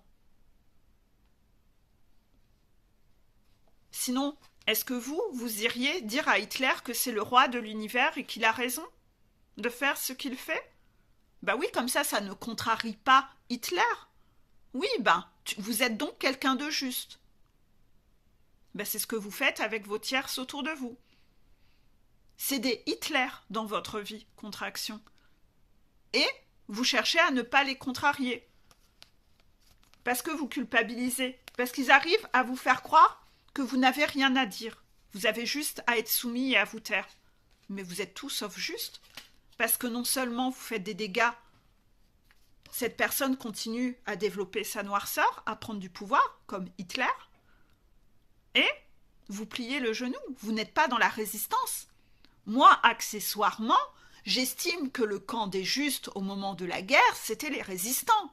Sinon, est-ce que vous iriez dire à Hitler que c'est le roi de l'univers et qu'il a raison de faire ce qu'il fait? Bah oui, comme ça ne contrarie pas Hitler. Oui, vous êtes donc quelqu'un de juste. C'est ce que vous faites avec vos tierces autour de vous. C'est des Hitler dans votre vie, contraction. Et vous cherchez à ne pas les contrarier. Parce que vous culpabilisez. Parce qu'ils arrivent à vous faire croire que vous n'avez rien à dire. Vous avez juste à être soumis et à vous taire. Mais vous êtes tout sauf juste. Parce que non seulement vous faites des dégâts, cette personne continue à développer sa noirceur, à prendre du pouvoir, comme Hitler, et vous pliez le genou. Vous n'êtes pas dans la résistance. Moi, accessoirement, j'estime que le camp des justes au moment de la guerre, c'était les résistants.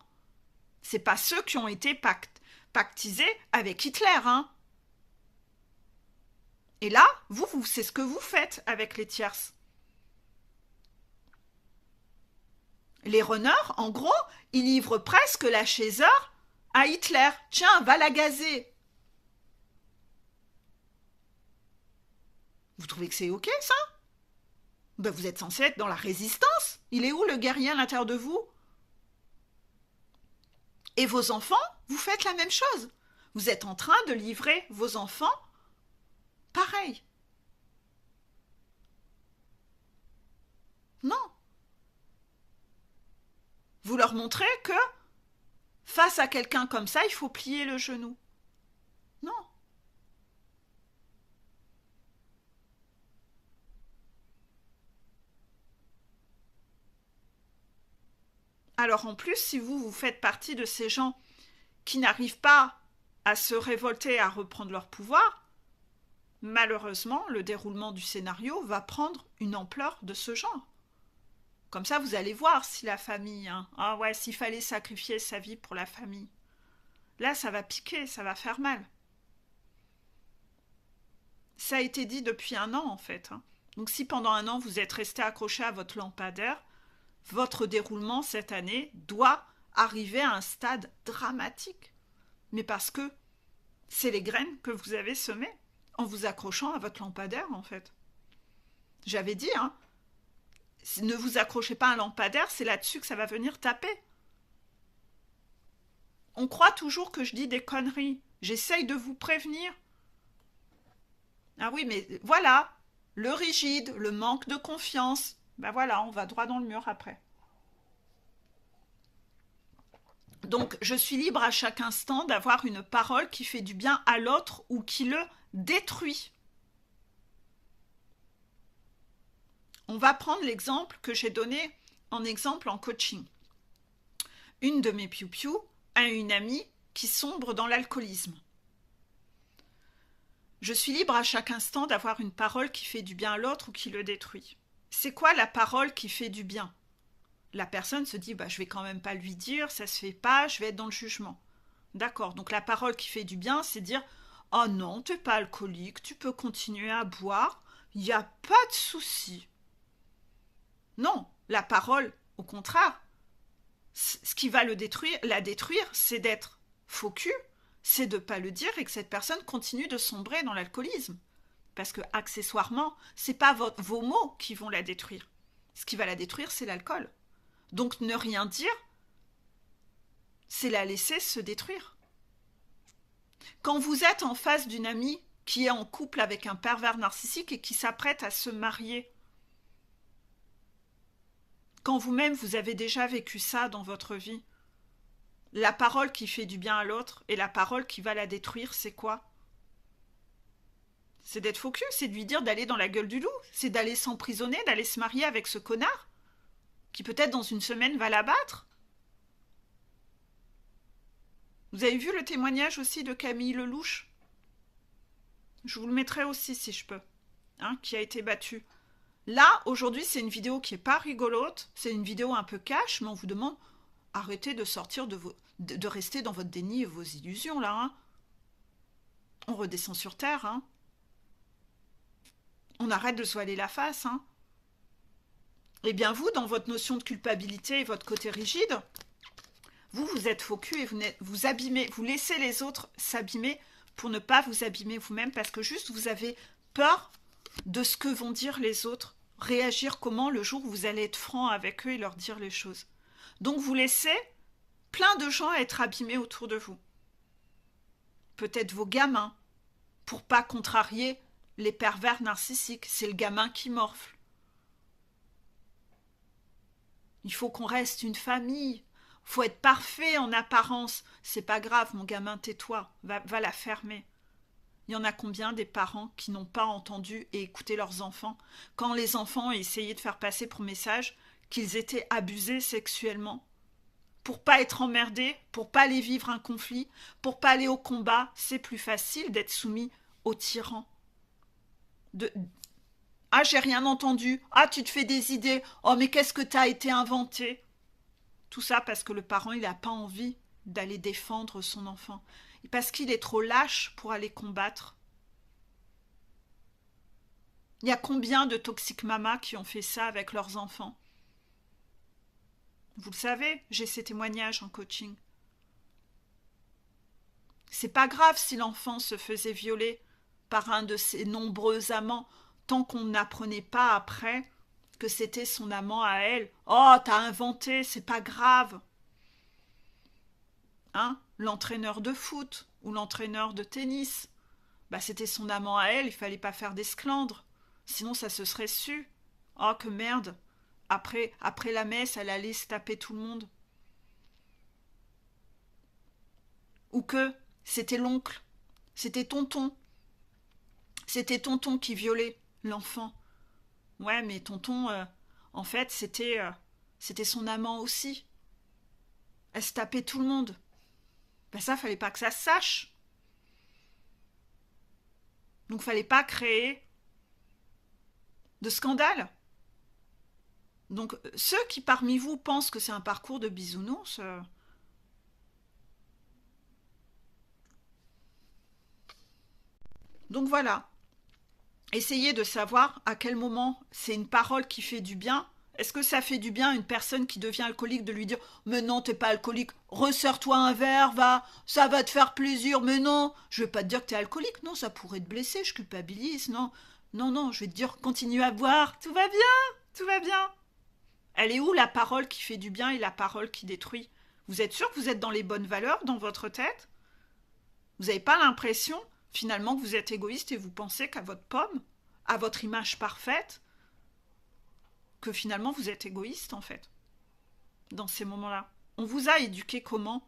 C'est pas ceux qui ont été pactisés avec Hitler, hein. Et là, vous, c'est ce que vous faites avec les tierces. Les runners, en gros, ils livrent presque la chaser à Hitler. Tiens, va la gazer. Vous trouvez que c'est ok, ça? Vous êtes censé être dans la résistance. Il est où le guerrier à l'intérieur de vous? Et vos enfants, vous faites la même chose. Vous êtes en train de livrer vos enfants pareil. Non. Vous leur montrez que face à quelqu'un comme ça, il faut plier le genou. Non. Alors en plus, si vous faites partie de ces gens qui n'arrivent pas à se révolter, à reprendre leur pouvoir, malheureusement, le déroulement du scénario va prendre une ampleur de ce genre. Comme ça, vous allez voir si la famille... Ah ouais, s'il fallait sacrifier sa vie pour la famille. Là, ça va piquer, ça va faire mal. Ça a été dit depuis 1 an, en fait. Donc si pendant 1 an, vous êtes resté accroché à votre lampadaire, votre déroulement cette année doit arriver à un stade dramatique. Mais parce que c'est les graines que vous avez semées en vous accrochant à votre lampadaire, en fait. J'avais dit, ne vous accrochez pas à un lampadaire, c'est là-dessus que ça va venir taper. On croit toujours que je dis des conneries. J'essaye de vous prévenir. Ah oui, mais voilà, le rigide, le manque de confiance. Voilà, on va droit dans le mur après. Donc, je suis libre à chaque instant d'avoir une parole qui fait du bien à l'autre ou qui le détruit. On va prendre l'exemple que j'ai donné en exemple en coaching. Une de mes piou-piou a une amie qui sombre dans l'alcoolisme. Je suis libre à chaque instant d'avoir une parole qui fait du bien à l'autre ou qui le détruit. C'est quoi la parole qui fait du bien? La personne se dit, je vais quand même pas lui dire, ça se fait pas, je vais être dans le jugement. D'accord, donc la parole qui fait du bien, c'est dire, oh non, t'es pas alcoolique, tu peux continuer à boire, il n'y a pas de souci. Non, la parole, au contraire, ce qui va la détruire, c'est d'être faux cul, c'est de ne pas le dire et que cette personne continue de sombrer dans l'alcoolisme. Parce que, accessoirement, ce n'est pas vos mots qui vont la détruire. Ce qui va la détruire, c'est l'alcool. Donc, ne rien dire, c'est la laisser se détruire. Quand vous êtes en face d'une amie qui est en couple avec un pervers narcissique et qui s'apprête à se marier, quand vous-même vous avez déjà vécu ça dans votre vie, la parole qui fait du bien à l'autre et la parole qui va la détruire, c'est quoi? C'est d'être focus, c'est de lui dire d'aller dans la gueule du loup, c'est d'aller s'emprisonner, d'aller se marier avec ce connard qui peut-être dans 1 semaine va l'abattre. Vous avez vu le témoignage aussi de Camille Lelouch? Je vous le mettrai aussi si je peux. Hein, qui a été battu. Là, aujourd'hui, c'est une vidéo qui est pas rigolote. C'est une vidéo un peu cash, mais on vous demande arrêtez de sortir de rester dans votre déni et vos illusions, là. Hein. On redescend sur Terre. Hein. On arrête de se voiler la face. Hein. Eh bien, vous, dans votre notion de culpabilité et votre côté rigide, vous êtes faux cul et vous abîmez, vous laissez les autres s'abîmer pour ne pas vous abîmer vous-même parce que juste vous avez peur de ce que vont dire les autres, réagir comment le jour où vous allez être franc avec eux et leur dire les choses. Donc vous laissez plein de gens être abîmés autour de vous. Peut-être vos gamins, pour pas contrarier les pervers narcissiques, c'est le gamin qui morfle. Il faut qu'on reste une famille. Faut être parfait en apparence. C'est pas grave, mon gamin, tais-toi. Va la fermer. Il y en a combien des parents qui n'ont pas entendu et écouté leurs enfants quand les enfants ont essayé de faire passer pour message qu'ils étaient abusés sexuellement pour pas être emmerdés, pour pas aller vivre un conflit, pour pas aller au combat, c'est plus facile d'être soumis au tyran. Ah, j'ai rien entendu. Ah, tu te fais des idées. Oh, mais qu'est-ce que t'as été inventé? Tout ça parce que le parent, il n'a pas envie d'aller défendre son enfant. Et parce qu'il est trop lâche pour aller combattre. Il y a combien de toxiques mamas qui ont fait ça avec leurs enfants? Vous le savez, j'ai ces témoignages en coaching. C'est pas grave si l'enfant se faisait violer par un de ses nombreux amants, tant qu'on n'apprenait pas après que c'était son amant à elle. Oh, t'as inventé, c'est pas grave. Hein? L'entraîneur de foot ou l'entraîneur de tennis, bah c'était son amant à elle, il fallait pas faire d'esclandre. Sinon ça se serait su. Oh, que merde. Après la messe, elle allait se taper tout le monde. Ou que c'était l'oncle, c'était tonton. C'était tonton qui violait l'enfant. Ouais, mais tonton, en fait, c'était son amant aussi. Elle se tapait tout le monde. Ben ça, fallait pas que ça se sache. Donc, fallait pas créer de scandale. Donc, ceux qui parmi vous pensent que c'est un parcours de bisounours, donc voilà. Essayez de savoir à quel moment c'est une parole qui fait du bien. Est-ce que ça fait du bien à une personne qui devient alcoolique de lui dire « Mais non, t'es pas alcoolique, resserre-toi un verre, va, ça va te faire plaisir, mais non, je vais pas te dire que t'es alcoolique, non, ça pourrait te blesser, je culpabilise, non, non, je vais te dire continue à boire, tout va bien, tout va bien. » Elle est où la parole qui fait du bien et la parole qui détruit? Vous êtes sûr que vous êtes dans les bonnes valeurs dans votre tête? Vous n'avez pas l'impression finalement que vous êtes égoïste et vous pensez qu'à votre pomme, à votre image parfaite, que finalement vous êtes égoïste en fait, dans ces moments-là. On vous a éduqué comment?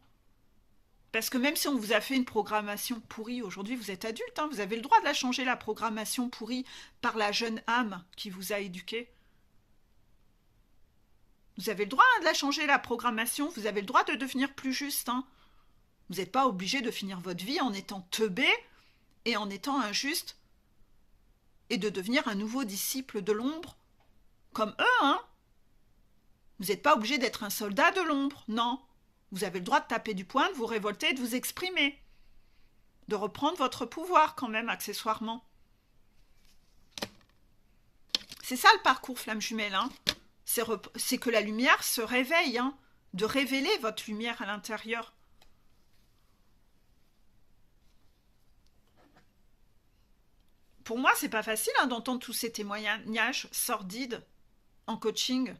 Parce que même si on vous a fait une programmation pourrie, aujourd'hui vous êtes adulte, hein, vous avez le droit de la changer, la programmation pourrie, par la jeune âme qui vous a éduqué. Vous avez le droit de la changer, la programmation, vous avez le droit de devenir plus juste. Hein. Vous n'êtes pas obligé de finir votre vie en étant teubé et en étant injuste et de devenir un nouveau disciple de l'ombre comme eux, hein. Vous n'êtes pas obligé d'être un soldat de l'ombre, non. Vous avez le droit de taper du poing, de vous révolter, de vous exprimer. De reprendre votre pouvoir quand même, accessoirement. C'est ça le parcours flamme jumelle, hein. C'est que la lumière se réveille, hein. De révéler votre lumière à l'intérieur. Pour moi, c'est pas facile hein, d'entendre tous ces témoignages sordides en coaching.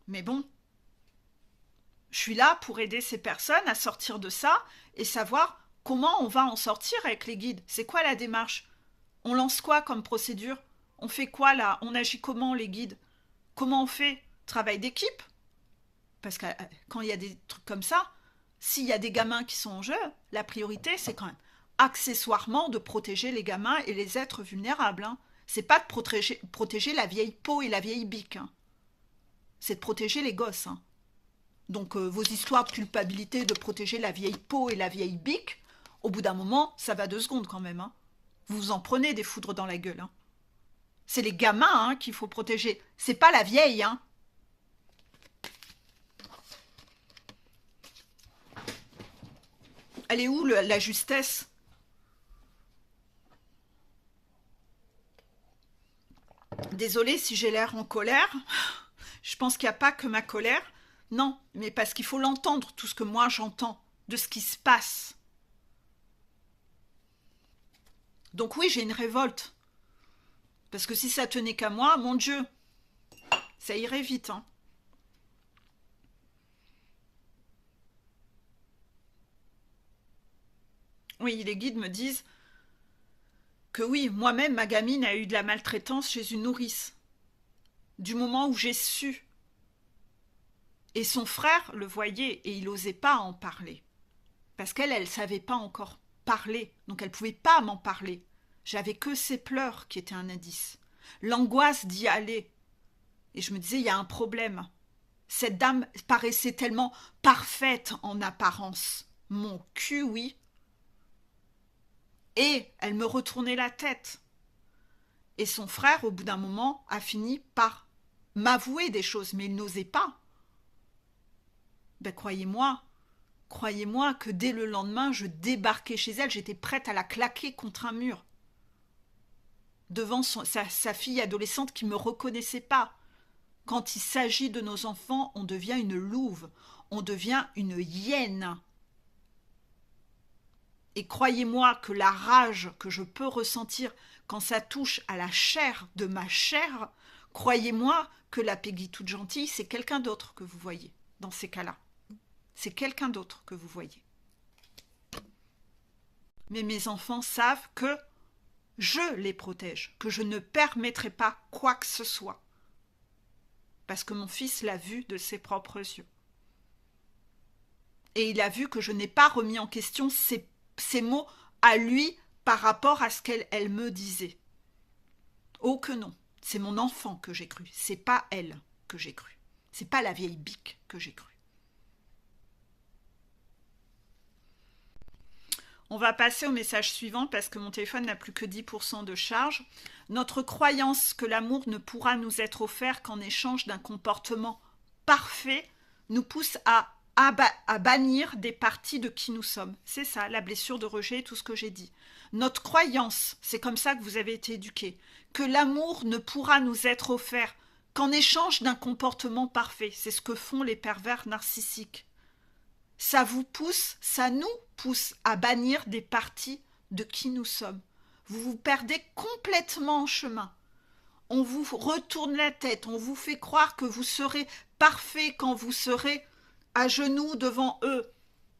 Mais bon, je suis là pour aider ces personnes à sortir de ça et savoir comment on va en sortir avec les guides. C'est quoi la démarche? On lance quoi comme procédure? On fait quoi là? On agit comment les guides? Comment on fait? Travail d'équipe? Parce que quand il y a des trucs comme ça, s'il y a des gamins qui sont en jeu, la priorité c'est quand même accessoirement de protéger les gamins et les êtres vulnérables. Hein. C'est pas de protéger la vieille peau et la vieille bique. Hein. C'est de protéger les gosses. Hein. Donc vos histoires de culpabilité de protéger la vieille peau et la vieille bique, au bout d'un moment, ça va 2 secondes quand même. Hein. Vous vous en prenez des foudres dans la gueule. Hein. C'est les gamins hein, qu'il faut protéger. C'est pas la vieille. Hein. Elle est où la justesse? Désolée si j'ai l'air en colère. Je pense qu'il n'y a pas que ma colère. Non, mais parce qu'il faut l'entendre, tout ce que moi j'entends, de ce qui se passe. Donc oui, j'ai une révolte. Parce que si ça tenait qu'à moi, mon Dieu, ça irait vite. Hein. Oui, les guides me disent que oui, moi-même, ma gamine a eu de la maltraitance chez une nourrice. Du moment où j'ai su. Et son frère le voyait et il n'osait pas en parler. Parce qu'elle, elle ne savait pas encore parler. Donc elle ne pouvait pas m'en parler. J'avais que ses pleurs qui étaient un indice. L'angoisse d'y aller. Et je me disais, il y a un problème. Cette dame paraissait tellement parfaite en apparence. Mon cul, oui. Et elle me retournait la tête. Et son frère, au bout d'un moment, a fini par m'avouer des choses, mais il n'osait pas. Ben croyez-moi que dès le lendemain, je débarquais chez elle, j'étais prête à la claquer contre un mur. Devant sa fille adolescente qui ne me reconnaissait pas. Quand il s'agit de nos enfants, on devient une louve, on devient une hyène. Et croyez-moi que la rage que je peux ressentir quand ça touche à la chair de ma chair, croyez-moi que la Peggy toute gentille, c'est quelqu'un d'autre que vous voyez dans ces cas-là. C'est quelqu'un d'autre que vous voyez. Mais mes enfants savent que je les protège, que je ne permettrai pas quoi que ce soit. Parce que mon fils l'a vu de ses propres yeux. Et il a vu que je n'ai pas remis en question ces mots à lui par rapport à ce qu'elle me disait. Oh que non, c'est mon enfant que j'ai cru, c'est pas elle que j'ai cru. C'est pas la vieille bique que j'ai cru. On va passer au message suivant parce que mon téléphone n'a plus que 10% de charge. Notre croyance que l'amour ne pourra nous être offert qu'en échange d'un comportement parfait nous pousse à bannir des parties de qui nous sommes. C'est ça, la blessure de rejet, tout ce que j'ai dit. Notre croyance, c'est comme ça que vous avez été éduqués, que l'amour ne pourra nous être offert qu'en échange d'un comportement parfait. C'est ce que font les pervers narcissiques. Ça vous pousse, ça nous pousse à bannir des parties de qui nous sommes. Vous vous perdez complètement en chemin. On vous retourne la tête, on vous fait croire que vous serez parfait quand vous serez à genoux devant eux.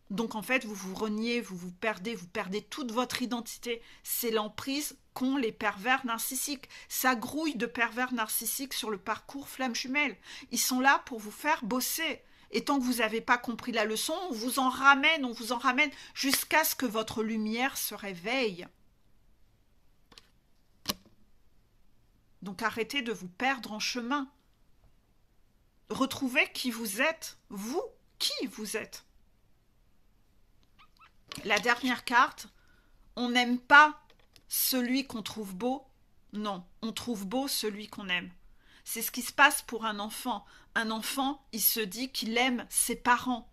Donc en fait, vous vous reniez, vous perdez toute votre identité. C'est l'emprise qu'ont les pervers narcissiques. Ça grouille de pervers narcissiques sur le parcours flamme jumelle. Ils sont là pour vous faire bosser. Et tant que vous n'avez pas compris la leçon, on vous en ramène jusqu'à ce que votre lumière se réveille. Donc arrêtez de vous perdre en chemin. Retrouvez qui vous êtes, vous, qui vous êtes. La dernière carte, on n'aime pas celui qu'on trouve beau. Non, on trouve beau celui qu'on aime. C'est ce qui se passe pour un enfant. Un enfant, il se dit qu'il aime ses parents.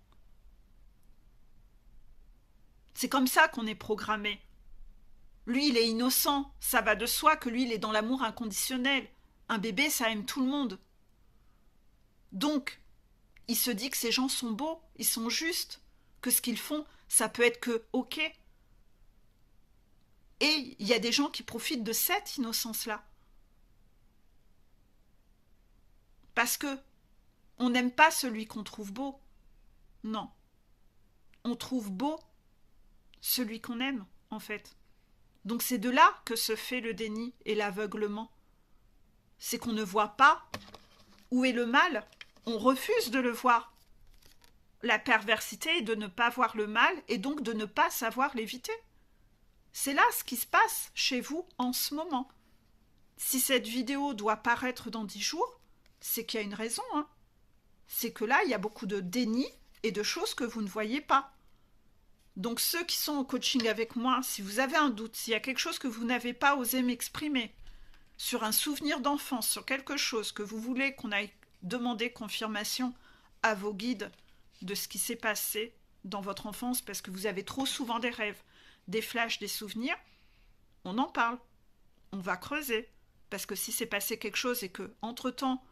C'est comme ça qu'on est programmé. Lui, il est innocent. Ça va de soi que lui, il est dans l'amour inconditionnel. Un bébé, ça aime tout le monde. Donc, il se dit que ces gens sont beaux, ils sont justes, que ce qu'ils font, ça peut être que ok. Et il y a des gens qui profitent de cette innocence-là. Parce que on n'aime pas celui qu'on trouve beau. Non. On trouve beau celui qu'on aime, en fait. Donc c'est de là que se fait le déni et l'aveuglement. C'est qu'on ne voit pas où est le mal. On refuse de le voir. La perversité est de ne pas voir le mal et donc de ne pas savoir l'éviter. C'est là ce qui se passe chez vous en ce moment. Si cette vidéo doit paraître dans 10 jours, c'est qu'il y a une raison. Hein. C'est que là, il y a beaucoup de déni et de choses que vous ne voyez pas. Donc ceux qui sont au coaching avec moi, si vous avez un doute, s'il y a quelque chose que vous n'avez pas osé m'exprimer, sur un souvenir d'enfance, sur quelque chose que vous voulez qu'on aille demander confirmation à vos guides de ce qui s'est passé dans votre enfance, parce que vous avez trop souvent des rêves, des flashs, des souvenirs, on en parle. On va creuser. Parce que si c'est passé quelque chose et que, entre-temps,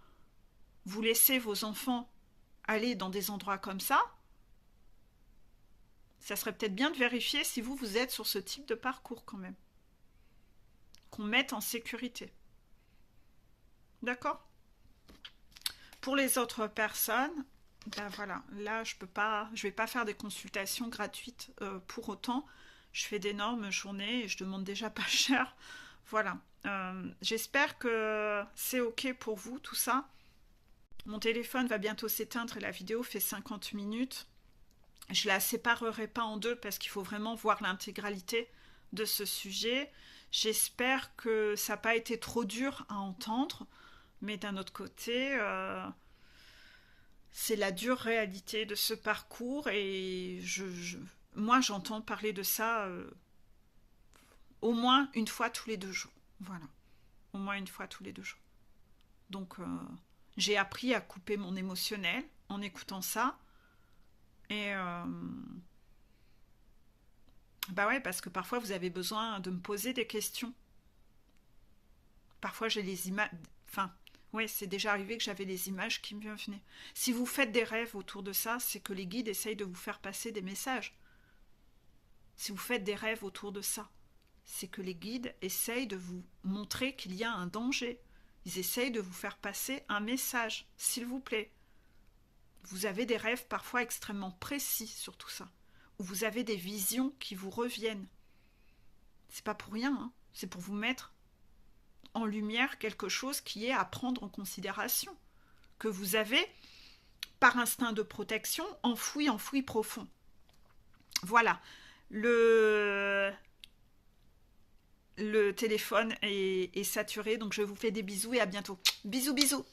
vous laissez vos enfants aller dans des endroits comme ça serait peut-être bien de vérifier si vous êtes sur ce type de parcours quand même. Qu'on mette en sécurité. D'accord? Pour les autres personnes, ben voilà, là je vais pas faire des consultations gratuites pour autant. Je fais d'énormes journées et je demande déjà pas cher. Voilà. J'espère que c'est ok pour vous tout ça. Mon téléphone va bientôt s'éteindre et la vidéo fait 50 minutes. Je la séparerai pas en deux parce qu'il faut vraiment voir l'intégralité de ce sujet. J'espère que ça n'a pas été trop dur à entendre, mais d'un autre côté, c'est la dure réalité de ce parcours et moi j'entends parler de ça au moins une fois tous les 2 jours. Voilà, au moins une fois tous les 2 jours. Donc j'ai appris à couper mon émotionnel en écoutant ça. Et bah ouais, parce que parfois vous avez besoin de me poser des questions. Parfois j'ai les images. Enfin, ouais, c'est déjà arrivé que j'avais les images qui me venaient. Si vous faites des rêves autour de ça, c'est que les guides essayent de vous faire passer des messages. Si vous faites des rêves autour de ça, c'est que les guides essayent de vous montrer qu'il y a un danger. Ils essayent de vous faire passer un message, s'il vous plaît. Vous avez des rêves parfois extrêmement précis sur tout ça, où vous avez des visions qui vous reviennent. C'est pas pour rien, hein. C'est pour vous mettre en lumière quelque chose qui est à prendre en considération, que vous avez, par instinct de protection, enfoui profond. Voilà, le téléphone est saturé, donc je vous fais des bisous et à bientôt. Bisous, bisous.